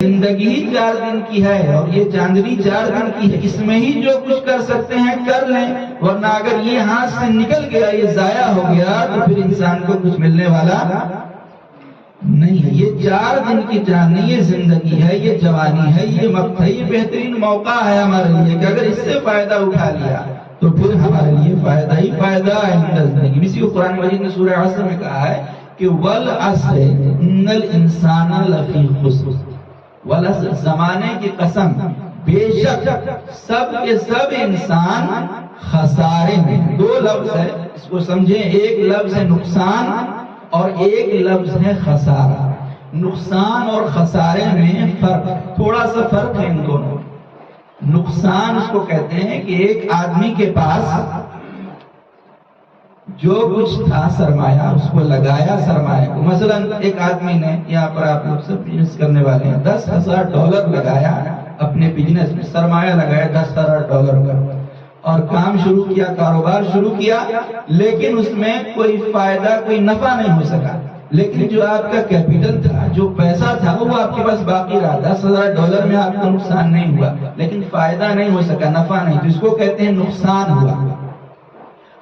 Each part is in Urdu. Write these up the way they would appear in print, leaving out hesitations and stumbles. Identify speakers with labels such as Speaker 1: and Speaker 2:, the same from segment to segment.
Speaker 1: زندگی ہی 4 دن کی ہے اور یہ چاندنی 4 دن کی ہے، اس میں ہی جو کچھ کر سکتے ہیں کر لیں، ورنہ اگر یہ ہاتھ سے نکل گیا، یہ ضائع ہو گیا تو پھر انسان کو کچھ ملنے والا نہیں ہے۔ یہ 4 دن کی جان نہیں، یہ زندگی ہے، یہ جوانی ہے، یہ وقت ہے، یہ بہترین موقع ہے ہمارے لیے کہ اگر اس سے فائدہ اٹھا لیا تو پھر ہمارے لیے فائدہ ہی فائدہ ہے زندگی۔ اسی کو قرآن مجید نے سورہ عصر میں کہا ہے کہ وَالْعَصْرِ إِنَّ الْإِنسَانَ لَفِي خُسْرٍ، والعصر زمانے کی قسم، بے شک سب کے سب انسان خسارے میں۔ 2 لفظ ہے، اس کو سمجھیں، ایک لفظ ہے نقصان اور ایک لفظ ہے خسارہ۔ نقصان اور خسارے میں فرق، تھوڑا سا فرق ہے ان دونوں۔ نقصان اس کو کہتے ہیں کہ ایک آدمی کے پاس جو کچھ تھا سرمایہ، اس کو لگایا سرمایہ کو، مثلا ایک آدمی نے، یہاں پر آپ لوگ سب بزنس کرنے والے ہیں، $10,000 لگایا اپنے بزنس میں، سرمایہ لگایا $10,000 کا، اور کام شروع کیا، کاروبار شروع کیا، لیکن اس میں کوئی فائدہ، کوئی نفع نہیں ہو سکا۔ لیکن جو آپ کا کیپٹل تھا، جو پیسہ تھا، وہ آپ کے پاس باقی رہا۔ $10,000 میں آپ کو نقصان نہیں ہوا، لیکن فائدہ نہیں ہو سکا، نفع نہیں، تو اس کو کہتے ہیں نقصان ہوا۔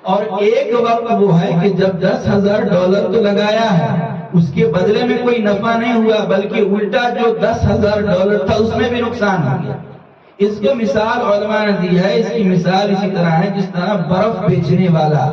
Speaker 1: اور ایک وقت وہ ہے کہ جب $10,000 تو لگایا ہے، اس کے بدلے میں کوئی نفع نہیں ہوا، بلکہ الٹا جو $10,000 تھا اس میں بھی نقصان ہو گیا۔ اس کو مثال علماء نے دی ہے، اس کی مثال اسی طرح ہے جس طرح برف بیچنے والا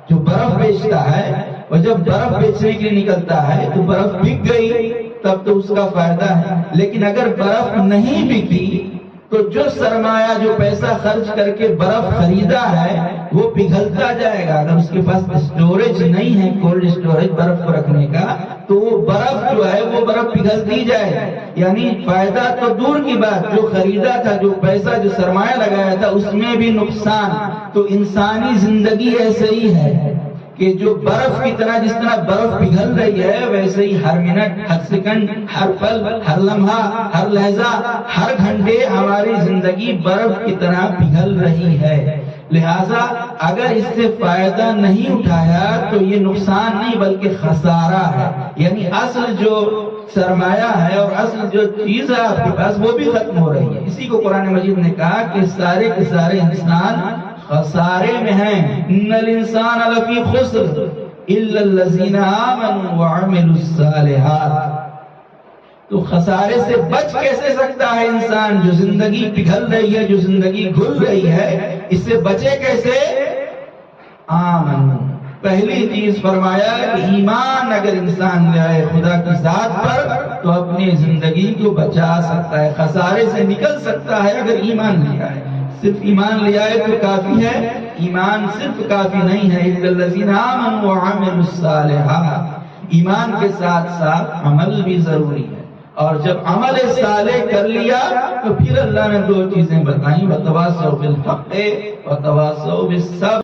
Speaker 1: جو برف بیچتا ہے، اور جب برف بیچنے کے لیے نکلتا ہے تو برف بک گئی تب تو اس کا فائدہ ہے، لیکن اگر برف نہیں بکی تو جو سرمایہ، جو پیسہ خرچ کر کے برف خریدا ہے وہ پگھلتا جائے گا۔ اگر اس کے پاس اسٹوریج نہیں ہے، کولڈ اسٹوریج برف کو رکھنے کا، تو وہ برف جو ہے وہ برف پگھلتی جائے گی، یعنی فائدہ تو دور کی بات، جو خریدا تھا، جو پیسہ، جو سرمایہ لگایا تھا، اس میں بھی نقصان۔ تو انسانی زندگی ایسے ہی ہے کہ جو برف کی طرح، جس طرح برف پگھل رہی ہے، ویسے ہی ہر منٹ، ہر سیکنڈ، ہر پل، ہر لمحہ، ہر لہجہ، ہر گھنٹے ہماری زندگی برف کی طرح پگھل رہی ہے۔ لہٰذا اگر اس سے فائدہ نہیں اٹھایا تو یہ نقصان نہیں بلکہ خسارہ ہے، یعنی اصل جو سرمایہ ہے اور اصل جو چیز ہے آپ کے پاس وہ بھی ختم ہو رہی ہے۔ اسی کو قرآن مجید نے کہا کہ سارے کے سارے انسان خسارے میں ہیں۔ ان الانسان لفی خسر الا الذین آمنوا وعملوا الصالحات۔ تو خسارے سے بچ کیسے سکتا ہے انسان؟ جو زندگی پگھل رہی ہے، جو زندگی گھل رہی ہے، اس سے بچے کیسے؟ آمن، پہلی چیز فرمایا کہ ایمان اگر انسان لے آئے خدا کی ذات پر تو اپنی زندگی کو بچا سکتا ہے، خسارے سے نکل سکتا ہے اگر ایمان لے آئے۔ صرف ایمان لے آئے تو کافی ہے؟ ایمان صرف کافی نہیں ہے، الا الذین آمنوا وعملوا الصالحات، ایمان کے ساتھ ساتھ عمل بھی ضروری ہے، اور جب عمل صالح کر لیا تو پھر اللہ نے 2 چیزیں بتائیں، وتواصوا بالحق وتواصوا بالصبر۔